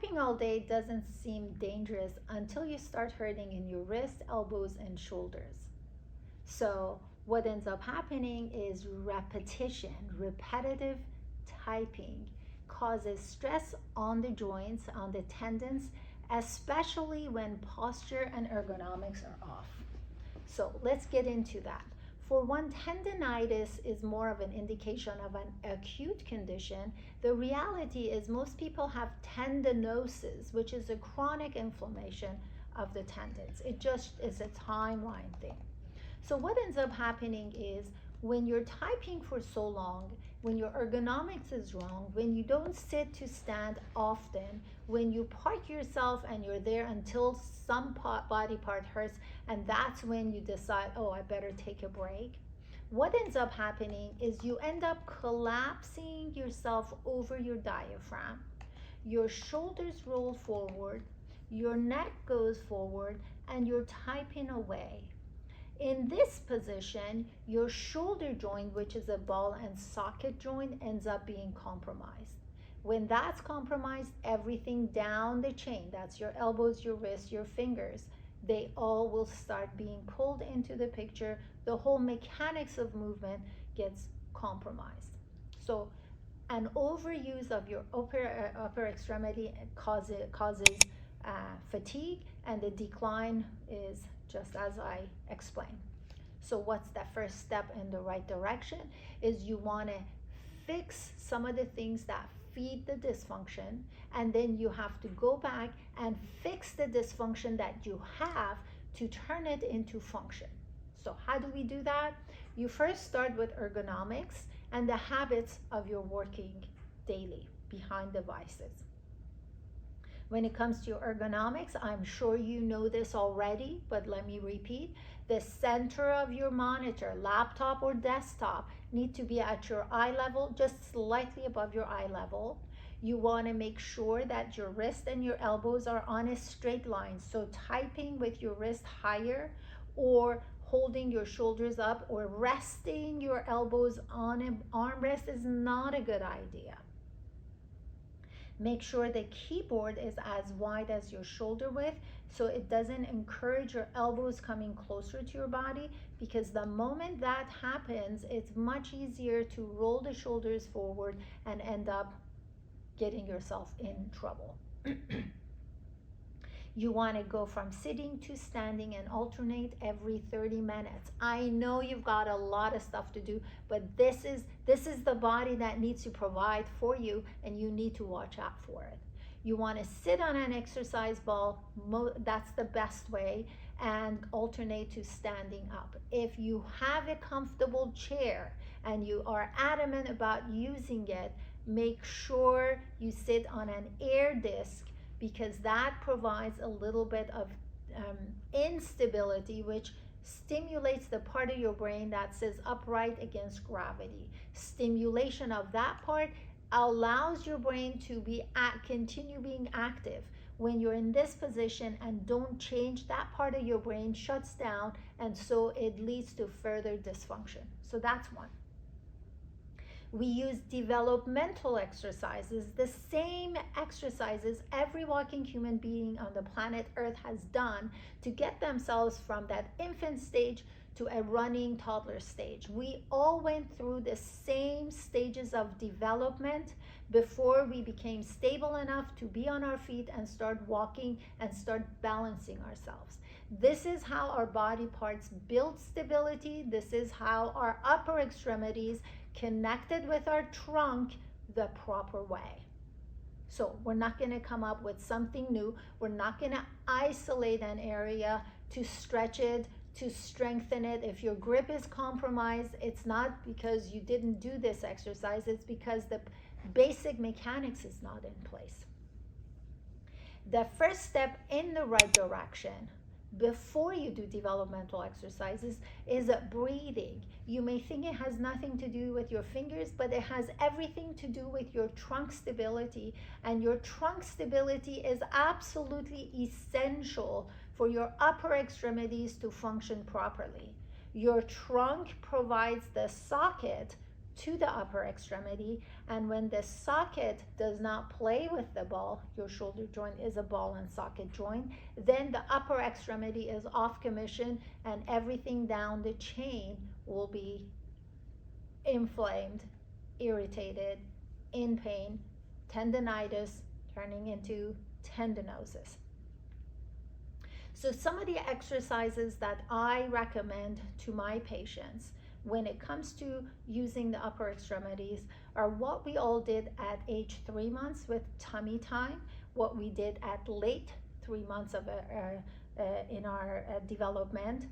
typing all day doesn't seem dangerous until you start hurting in your wrists, elbows, and shoulders. So what ends up happening is repetition, repetitive typing causes stress on the joints, on the tendons, especially when posture and ergonomics are off. So let's get into that. For one, tendonitis is more of an indication of an acute condition. The reality is most people have tendinosis, which is a chronic inflammation of the tendons. It just is a timeline thing. So what ends up happening is when you're typing for so long, when your ergonomics is wrong, when you don't sit to stand often, when you park yourself and you're there until some body part hurts, and that's when you decide, oh, I better take a break. What ends up happening is you end up collapsing yourself over your diaphragm. Your shoulders roll forward, your neck goes forward, and you're typing away. In this position, your shoulder joint, which is a ball and socket joint, ends up being compromised. When that's compromised, everything down the chain, that's your elbows, your wrists, your fingers, they all will start being pulled into the picture. The whole mechanics of movement gets compromised. So an overuse of your upper extremity causes fatigue, and the decline is just as I explained. So what's the first step in the right direction is you want to fix some of the things that feed the dysfunction, and then you have to go back and fix the dysfunction that you have to turn it into function. So how do we do that? You first start with ergonomics and the habits of your working daily behind devices. When it comes to your ergonomics, I'm sure you know this already, but let me repeat. The center of your monitor, laptop or desktop, need to be at your eye level, just slightly above your eye level. You want to make sure that your wrist and your elbows are on a straight line. So typing with your wrist higher, or holding your shoulders up, or resting your elbows on an armrest is not a good idea. Make sure the keyboard is as wide as your shoulder width so it doesn't encourage your elbows coming closer to your body, because the moment that happens, it's much easier to roll the shoulders forward and end up getting yourself in trouble. You want to go from sitting to standing and alternate every 30 minutes. I know you've got a lot of stuff to do, but this is the body that needs to provide for you, and you need to watch out for it. You want to sit on an exercise ball, that's the best way, and alternate to standing up. If you have a comfortable chair and you are adamant about using it, make sure you sit on an air disc, because that provides a little bit of instability, which stimulates the part of your brain that says upright against gravity. Stimulation of that part allows your brain to continue being active. When you're in this position and don't change, that part of your brain shuts down, and so it leads to further dysfunction. So that's one. We use developmental exercises, the same exercises every walking human being on the planet Earth has done to get themselves from that infant stage to a running toddler stage. We all went through the same stages of development before we became stable enough to be on our feet and start walking and start balancing ourselves. This is how our body parts build stability. This is how our upper extremities connected with our trunk the proper way. So we're not going to come up with something new. We're not going to isolate an area to stretch it, to strengthen it. If your grip is compromised, it's not because you didn't do this exercise, it's because the basic mechanics is not in place. The first step in the right direction before you do developmental exercises is breathing. You may think it has nothing to do with your fingers, but it has everything to do with your trunk stability. And your trunk stability is absolutely essential for your upper extremities to function properly. Your trunk provides the socket to the upper extremity, and when the socket does not play with the ball, your shoulder joint is a ball and socket joint, then the upper extremity is off commission and everything down the chain will be inflamed, irritated, in pain, tendonitis turning into tendinosis. So some of the exercises that I recommend to my patients when it comes to using the upper extremities are what we all did at age 3 months with tummy time, what we did at late 3 months of in our development.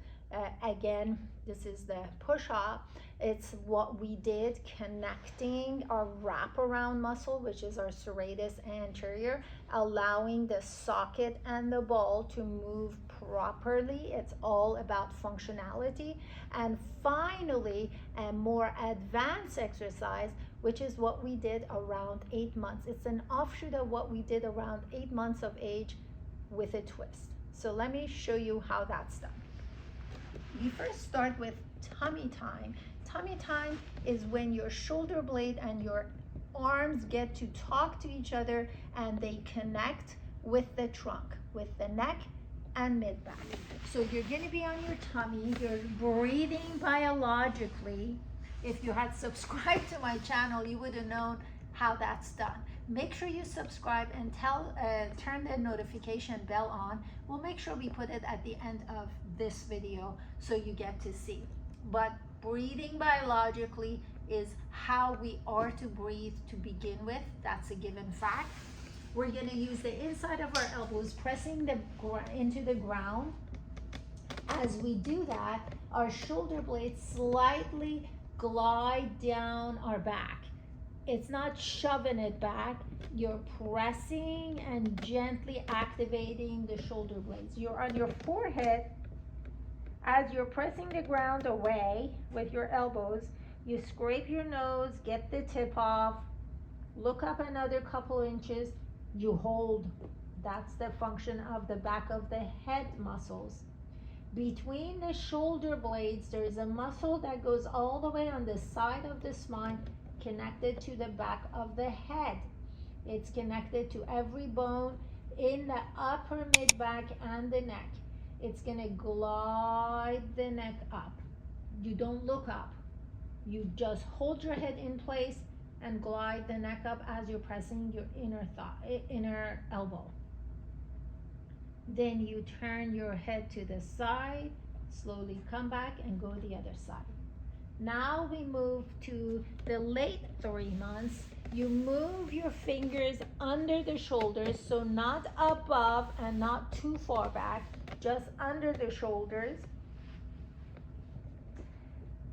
Again, this is the push-up. It's what we did connecting our wraparound muscle, which is our serratus anterior, allowing the socket and the ball to move properly. It's all about functionality. And finally, a more advanced exercise, which is what we did around 8 months. It's an offshoot of what we did around 8 months of age with a twist. So let me show you how that's done. We first start with tummy time. Tummy time is when your shoulder blade and your arms get to talk to each other and they connect with the trunk, with the neck and mid-back. So you're going to be on your tummy, you're breathing biologically. If you had subscribed to my channel, you would have known how that's done. Make sure you subscribe and turn the notification bell on. We'll make sure we put it at the end of this video so you get to see. But breathing biologically is how we are to breathe to begin with. That's a given fact. We're going to use the inside of our elbows, pressing into the ground. As we do that, our shoulder blades slightly glide down our back. It's not shoving it back. You're pressing and gently activating the shoulder blades. You're on your forehead. As you're pressing the ground away with your elbows, you scrape your nose, get the tip off, look up another couple inches, you hold. That's the function of the back of the head muscles. Between the shoulder blades, there is a muscle that goes all the way on the side of the spine, connected to the back of the head. It's connected to every bone in the upper mid-back and the neck. It's going to glide the neck up. You don't look up. You just hold your head in place and glide the neck up as you're pressing your inner elbow. Then you turn your head to the side, slowly come back and go the other side. Now we move to the late 3 months. You move your fingers under the shoulders, so not above and not too far back, just under the shoulders.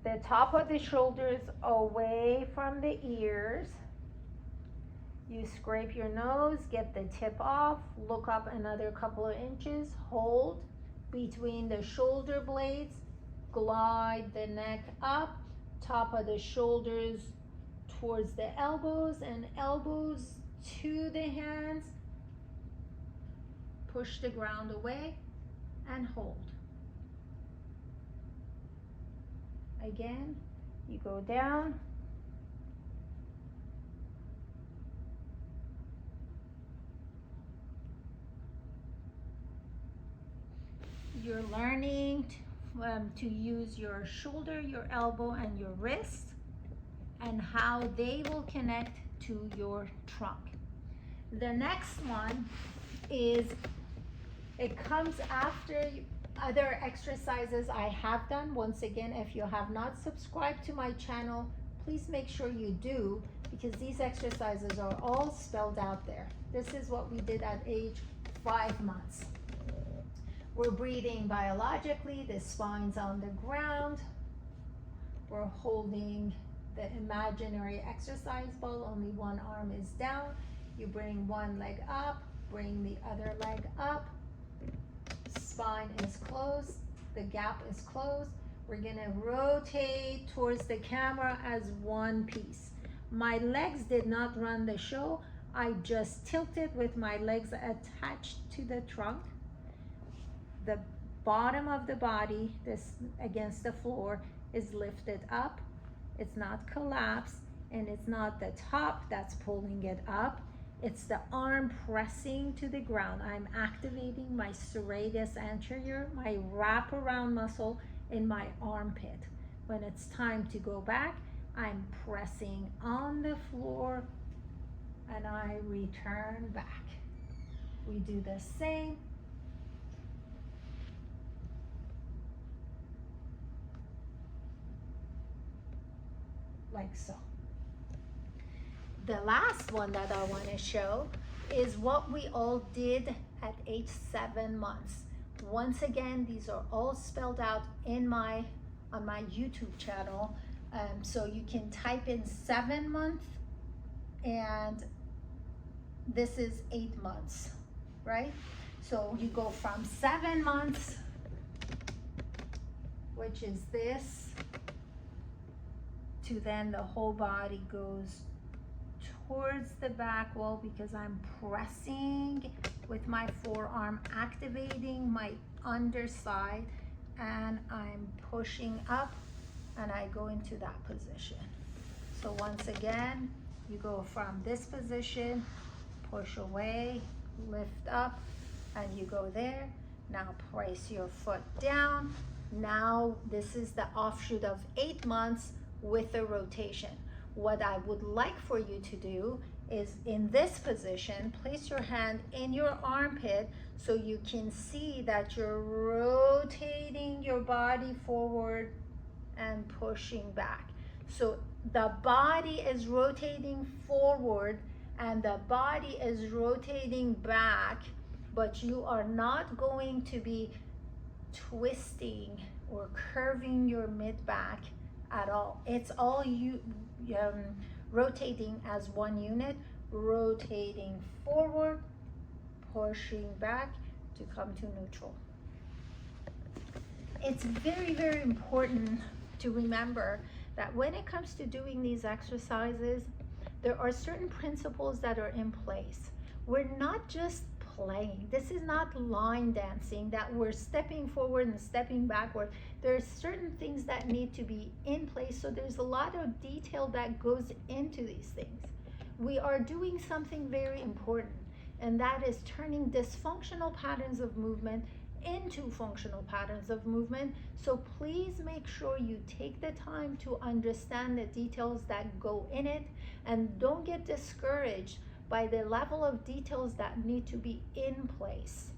The top of the shoulders away from the ears. You scrape your nose, get the tip off, look up another couple of inches, hold between the shoulder blades, glide the neck up, top of the shoulders towards the elbows and elbows to the hands. Push the ground away and hold. Again, you go down. You're learning to use your shoulder, your elbow, and your wrist, and how they will connect to your trunk. The next one is, it comes after other exercises I have done. Once again, if you have not subscribed to my channel, please make sure you do, because these exercises are all spelled out there. This is what we did at age 5 months. We're breathing biologically, the spine's on the ground. We're holding the imaginary exercise ball, only one arm is down. You bring one leg up, bring the other leg up. Spine is closed, the gap is closed. We're gonna rotate towards the camera as one piece. My legs did not run the show. I just tilted with my legs attached to the trunk. The bottom of the body, this against the floor, is lifted up. It's not collapse, and it's not the top that's pulling it up. It's the arm pressing to the ground. I'm activating my serratus anterior, my wraparound muscle in my armpit. When it's time to go back, I'm pressing on the floor and I return back. We do the same. Like so. The last one that I want to show is what we all did at age 7 months. Once again, these are all spelled out on my YouTube channel. So you can type in 7 months, and this is 8 months, right? So you go from 7 months, which is this, to then the whole body goes towards the back wall because I'm pressing with my forearm, activating my underside, and I'm pushing up, and I go into that position. So once again, you go from this position, push away, lift up, and you go there. Now place your foot down. Now this is the offshoot of 8 months with a rotation. What I would like for you to do is, in this position, place your hand in your armpit so you can see that you're rotating your body forward and pushing back. So the body is rotating forward and the body is rotating back, but you are not going to be twisting or curving your mid-back at all. It's all you rotating as one unit, rotating forward, pushing back to come to neutral. It's very, very important to remember that when it comes to doing these exercises, there are certain principles that are in place. We're not just playing. This is not line dancing that we're stepping forward and stepping backward. There are certain things that need to be in place, so there's a lot of detail that goes into these things. We are doing something very important, and that is turning dysfunctional patterns of movement into functional patterns of movement. So please make sure you take the time to understand the details that go in it, and don't get discouraged by the level of details that need to be in place.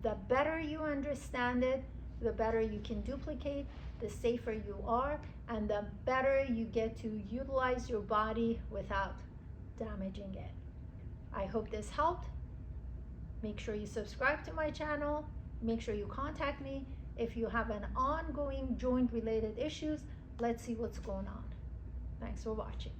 The better you understand it, the better you can duplicate, the safer you are, and the better you get to utilize your body without damaging it. I hope this helped. Make sure you subscribe to my channel. Make sure you contact me if you have an ongoing joint related issues. Let's see what's going on. Thanks for watching.